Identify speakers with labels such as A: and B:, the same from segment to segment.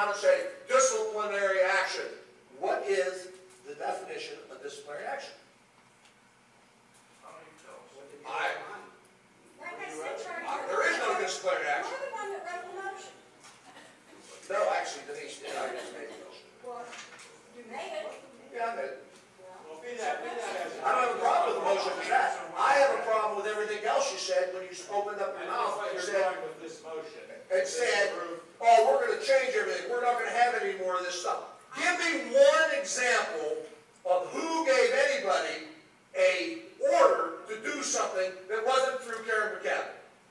A: around and say, disciplinary action. What is the definition of disciplinary action? There is no disciplinary action.
B: You're the one that wrote the motion.
A: No, actually, Denise did. I just made the motion.
B: Well, you made it.
A: Yeah, I did.
C: Well, be that as
A: I don't have a problem with the motion for that. I have a problem with everything else you said when you opened up your mouth and
C: with this motion.
A: said, oh, we're going to change everything. We're not going to have any more of this stuff. Give me one example of who gave anybody a order to do something that wasn't through Karen McCabe.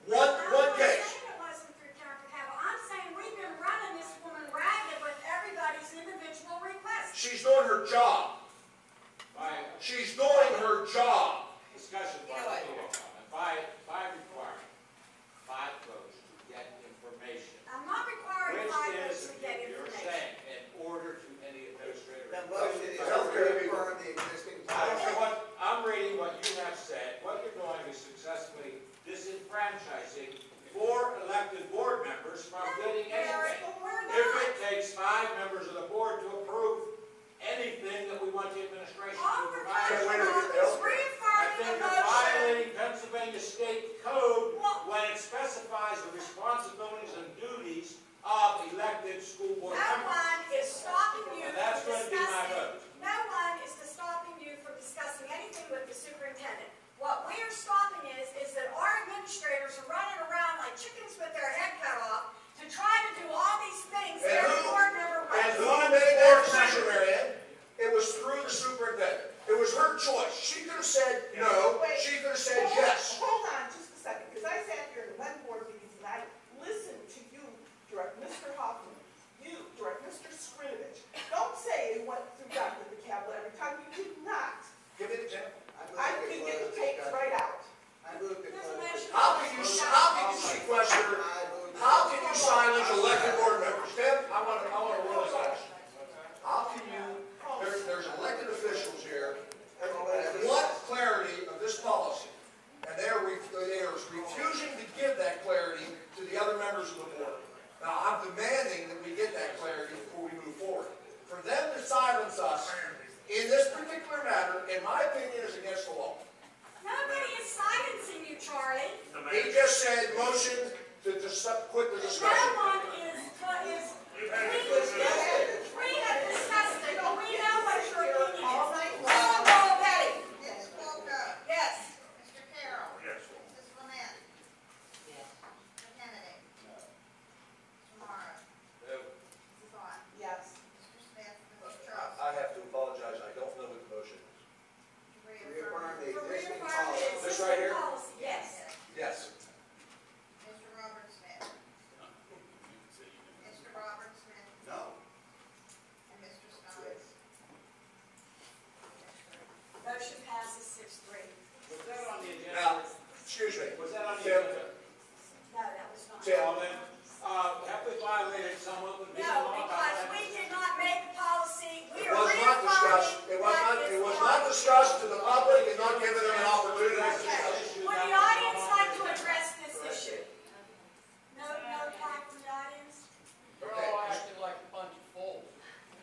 A: One case.
B: I'm not saying it wasn't through Karen McCabe. I'm saying we've been running this woman ragged with everybody's individual requests.
A: She's doing her job. She's doing her job.
C: Discussion by requirement, 5 votes to get information.
B: I'm not requiring 5 votes to get
C: You're
B: information.
C: saying in order to any administrator.
D: The motion is to reaffirm the existing
C: I don't care
D: policy.
C: what, I'm reading what you have said. What you're doing is successfully disenfranchising 4 elected board members from getting anything. If it takes 5 members of the board to approve anything that we want the administration
B: All
C: to
B: we're
C: provide.
B: talking about is
C: I
B: reaffirming
C: think
B: the
C: you're
B: motion.
C: violating Pennsylvania state code when it specifies the responsibilities and duties of elected school board
B: No
C: members.
B: one is stopping you
C: And that's
B: from
C: going to be my
B: discussing.
C: vote.
B: No one is stopping you from discussing anything with the superintendent. What we are stopping is that our administrators are running around like chickens with their head cut off to try to do all these things that every board member
A: And
B: wants.
A: who made that decision, Marianne? It was through the superintendent. It was her choice. She could have said no. She could have said yes.
E: Hold on just a second, because I sat here in one board meeting and I listened to you direct Mr. Hoffman, you direct Mr. Skrinovich. Don't say it went through Dr. McCabe every time. You did not.
A: Give me an example.
E: I can get the tapes right out.
D: I move to
B: There's a
D: close.
B: motion.
A: How can you sequester? How can you silence elected board members? Tim, I want to really ask. How can you? There's elected officials here. Want clarity of this policy, and they are refusing to give that clarity to the other members of the board. Now, I'm demanding that we get that clarity before we move forward. For them to silence us in this particular matter, in my opinion, is against the law.
B: Nobody is silencing you, Charlie.
A: He just said motion to quit the
B: No
A: discussion.
B: one is, we have discussed it, but we know what your opinion
E: All
B: is.
E: night
B: Roll
E: long.
B: call, Betty.
F: Ms. Walker.
B: Yes.
F: Mr. Carroll.
A: Yes.
F: Mrs. Clement.
D: Yes.
F: Mr. Kennedy. Mr. Morris.
C: No.
F: Mrs. Vaughn.
E: Yes.
F: Mr. Smith. Mr. Charles.
A: I have to apologize. I don't know what the motion is.
D: Reaffirm the
B: For
D: existing
B: reaffirming the
D: policy.
A: This right here?
B: existing policy, yes.
A: Yes.
F: Mr. Robert Smith. Mr. Robert Smith.
D: No.
F: And Mr. Stein.
B: Motion passes 6-3.
C: Was that on the agenda?
A: Now, excuse me.
C: Was that on the
A: Tim,
C: agenda?
B: No, that was not.
A: Tim.
C: Well, then, have we violated someone with
B: No, because we did not make the policy. We
A: It
B: are
A: was not discussed.
B: reaffirming
A: It was not discussed to the public and not given them an opportunity to discuss.
B: Would the audience like to address this issue? No talk from the audience?
G: They're all acting like a bunch of fools.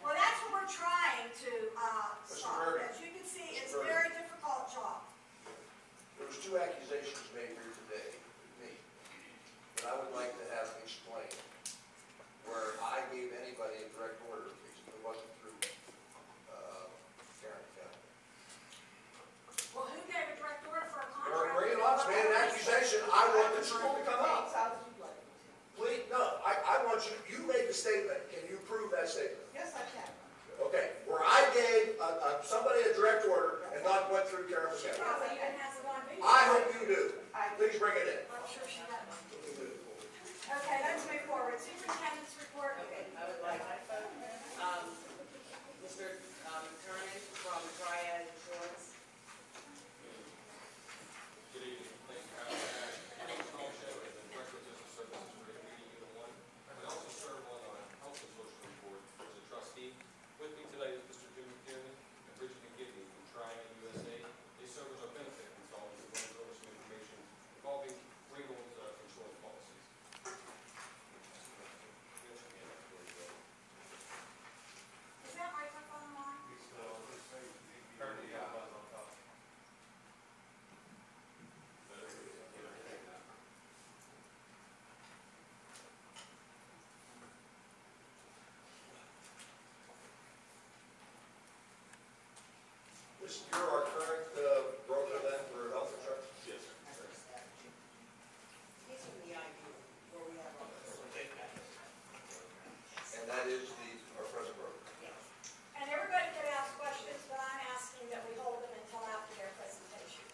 B: Well, that's what we're trying to stop.
A: Murray.
B: As you can see, it's a
A: Mr.
B: very difficult job.
A: There was 2 accusations made here today with me that I would like to have explained, where I gave anybody a direct order. It wasn't through Karen County.
B: Well, who gave a direct order for a contract?
A: Maria Knox made an accusation. I want the truth to come out.
E: How would you like it?
A: Please, no, I want you made the statement. Can you prove that statement?
E: Yes, I can.
A: Okay, where I gave somebody a direct order and not went through Karen
B: She
A: County.
B: probably even has it on video.
A: I hope you do.
E: I
A: Please bring it in.
B: I'm sure she does. Okay, let's move forward. Superintendent's report.
H: I would like, Mr. Attorney from Triad Insurance.
I: Good evening. Thank you for having me. My name is Paul Shea, and the Director of Business Services for Community Unit 1. I also serve on the Health and Social Board as a trustee. With me today is Mr. Jim McKiernan and Bridget McGibney from Triad USA. They serve as our
J: you're our current broker then for health insurance?
I: Yes, sir.
H: He's from the IU, where we have our.
J: And that is our present broker.
B: And everybody can ask questions, but I'm asking that we hold them until after their presentation.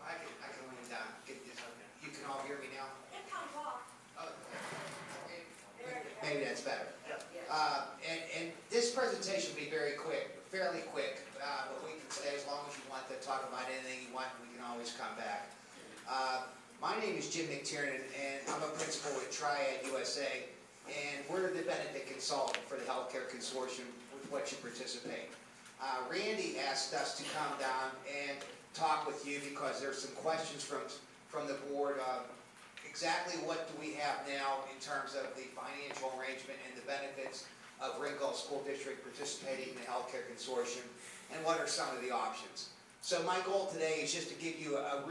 K: I can lean down, get this, you can all hear me now?
B: It comes off.
K: Oh,
B: There you go.
K: maybe that's better. And this presentation will be very quick, fairly quick, but we can stay as long as you want to talk about anything you want, we can always come back. My name is Jim McTiernan, and I'm a principal at Triad USA, and we're the benefit consultant for the healthcare consortium with which you participate. Randy asked us to come down and talk with you because there's some questions from the board. Exactly what do we have now in terms of the financial arrangement and the benefits of Ringgold School District participating in the healthcare consortium, and what are some of the options? So my goal today is just to give you a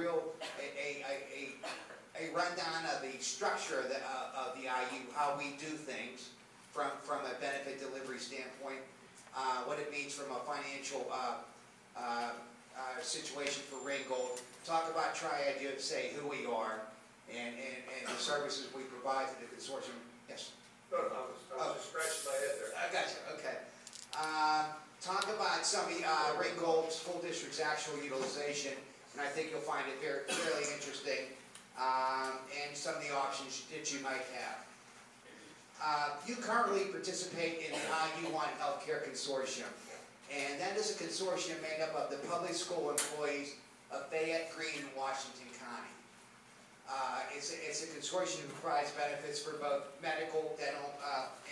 K: rundown of the structure of the IU, how we do things from a benefit delivery standpoint, what it means from a financial situation for Ringgold, talk about Triad USA, who we are, and the services we provide to the consortium. Yes?
J: No, I was just scratching my head there.
K: I got you, okay. Talk about some of the Ringgold School District's actual utilization, and I think you'll find it fairly interesting, and some of the options that you might have. You currently participate in the IU1 Healthcare Consortium, and that is a consortium made up of the public school employees of Fayette, Greene, and Washington County. It's a consortium that provides benefits for both medical, dental,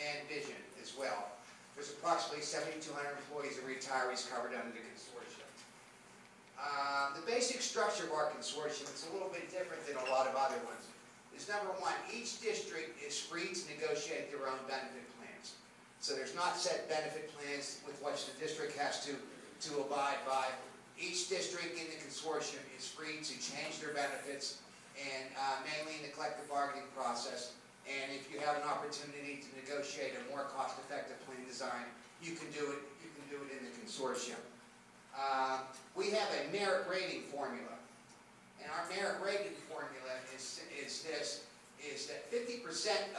K: and vision as well. There's approximately 7,200 employees and retirees covered under the consortium. The basic structure of our consortium is a little bit different than a lot of other ones. Is number one, each district is free to negotiate their own benefit plans. So there's not set benefit plans with which the district has to abide by. Each district in the consortium is free to change their benefits, and mainly in the collective bargaining process. And if you have an opportunity to negotiate a more cost-effective plan design, you can do it. You can do it in the consortium. We have a merit rating formula, and our merit rating formula is that 50%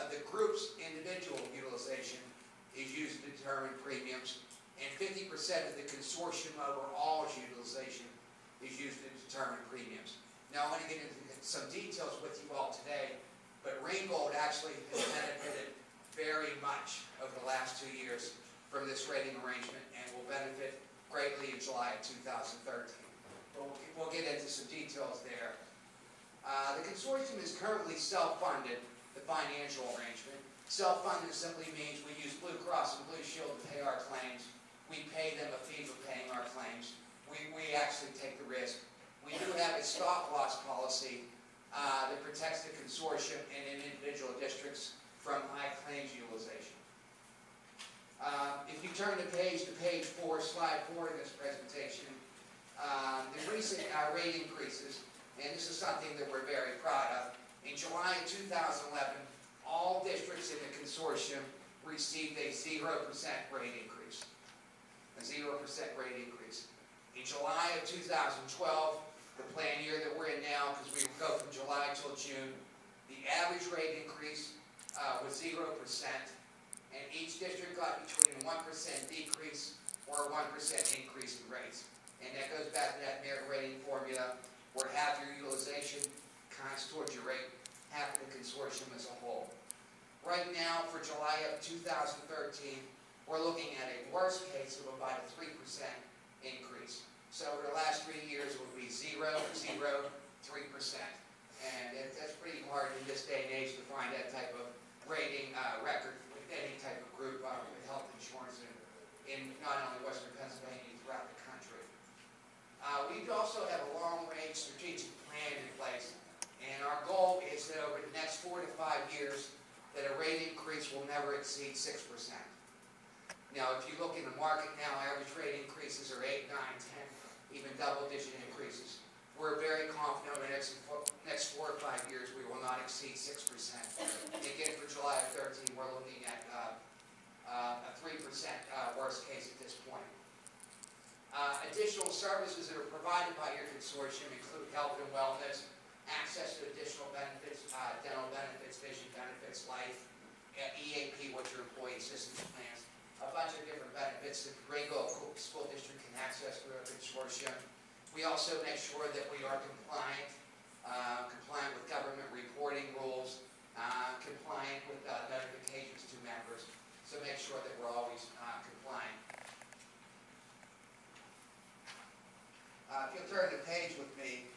K: of the group's individual utilization is used to determine premiums, and 50% of the consortium overall's utilization is used to determine premiums. Now, I want to get into some details with you all today, but Ringgold actually has benefited very much over the last 2 years from this rating arrangement, and will benefit greatly in July of 2013. But we'll get into some details there. The consortium is currently self-funded, the financial arrangement. Self-funded simply means we use Blue Cross and Blue Shield to pay our claims. We pay them a fee for paying our claims. We actually take the risk. We do have a stop-loss policy that protects the consortium and individual districts from high claims utilization. If you turn to page 4, slide 4 in this presentation, the recent rate increases, and this is something that we're very proud of. In July of 2011, all districts in the consortium received a 0% rate increase. A 0% rate increase. In July of 2012, the plan year that we're in now, because we go from July till June, the average rate increase was 0%, and each district got between a 1% decrease or a 1% increase in rates. And that goes back to that merit rating formula, where half your utilization counts towards your rate, half of the consortium as a whole. Right now, for July of 2013, we're looking at a worst case of about a 3% increase. So over the last 3 years, it would be 0, 0, 3%. And that's pretty hard in this day and age to find that type of rating record with any type of group with health insurance in not only Western Pennsylvania, throughout the country. We also have a long-range strategic plan in place, and our goal is that over the next 4 to 5 years, that a rate increase will never exceed 6%. Now, if you look in the market now, average rate increases are 8, 9, 10, even double-digit increases. We're very confident over the next 4 or 5 years, we will not exceed 6%. Again, for July of 13, we're looking at a 3% worst case at this point. Additional services that are provided by your consortium include health and wellness, access to additional benefits, dental benefits, vision benefits, life, EAP, which are employee assistance plans, a bunch of different benefits that the Ringgold School District can access through our consortium. We also make sure that we are compliant with government reporting rules, compliant with notifications to members, so make sure that we're always compliant. If you'll turn the page with me,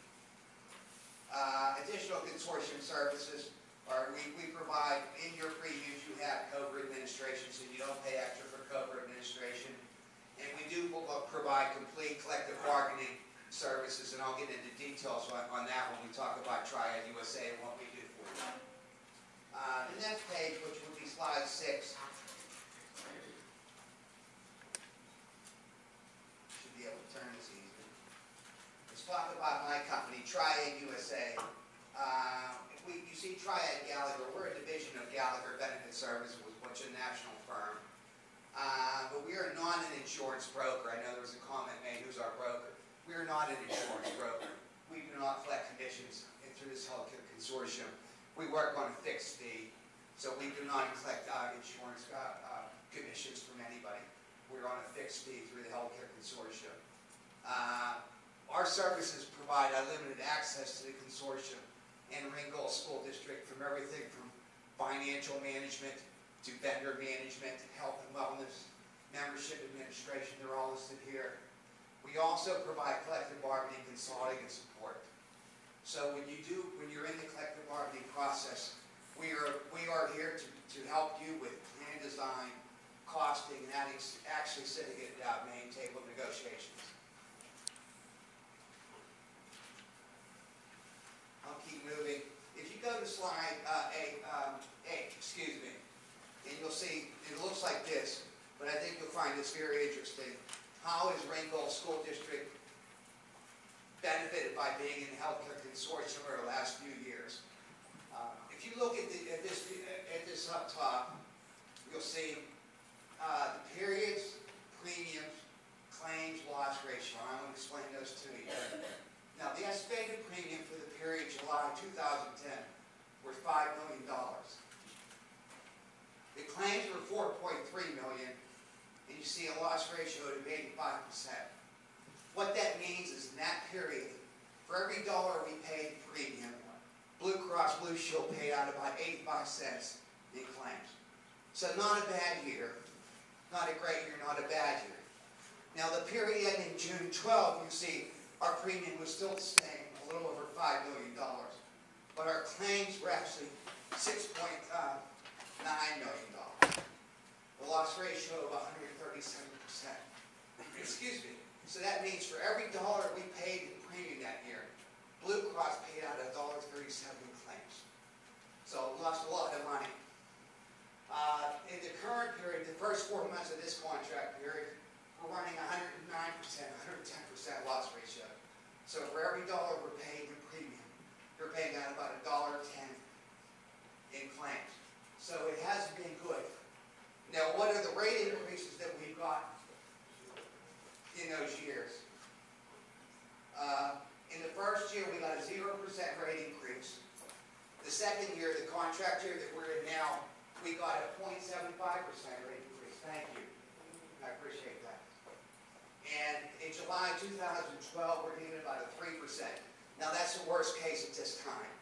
K: additional consortium services are we provide, in your previews you have COBRA administration, so you don't pay extra for COBRA administration. And we do provide complete collective bargaining services, and I'll get into details on that when we talk about Triad USA and what we do for you. The next page, which would be slide 6, should be able to turn this easily. Let's talk about my company, Triad USA. You see Triad Gallagher, we're a division of Gallagher Benefit Services, which is a national firm. But we are not an insurance broker. I know there was a comment made, who's our broker? We are not an insurance broker. We do not collect commissions through this healthcare consortium. We work on a fixed fee, so we do not collect insurance commissions from anybody. We're on a fixed fee through the healthcare consortium. Our services provide unlimited access to the consortium and Ringgold School District, from everything from financial management to vendor management, health and wellness, membership administration, they're all listed here. We also provide collective bargaining, consulting, and support. So when you're in the collective bargaining process, we are here to help you with plan design, costing, and actually sitting at main table negotiations. I'll keep moving. If you go to slide 8, and you'll see, it looks like this, but I think you'll find this very interesting. How is Ringgold School District benefited by being in the healthcare consortium over the last few years? If you look at this up top, you'll see the periods, premiums, claims, loss ratio. I'm going to explain those to you. Now, the estimated premium for the period July 2010 were $5 million. The claims were $4.3 million, and you see a loss ratio of 85%. What that means is in that period, for every dollar we paid in premium, Blue Cross Blue Shield paid out about 85 cents in claims. So not a bad year, not a great year, not a bad year. Now the period ending June 12, you see our premium was still the same, a little over $5 million, but our claims were actually $6.9 million. The loss ratio of 137%. Excuse me. So that means for every dollar we paid in premium that year, Blue Cross paid out $1.37 in claims. So lost a lot of money. In the current period, the first 4 months of this contract period, we're running 109%, 110% loss ratio. So for every dollar we're paying in premium, you're paying out about $1.10 in claims. So it hasn't been good. Now, what are the rate increases that we've got in those years? In the first year, we got a 0% rate increase. The second year, the contract year that we're in now, we got a 0.75% rate increase. Thank you. I appreciate that. And in July 2012, we're getting about a 3%. Now, that's the worst case at this time.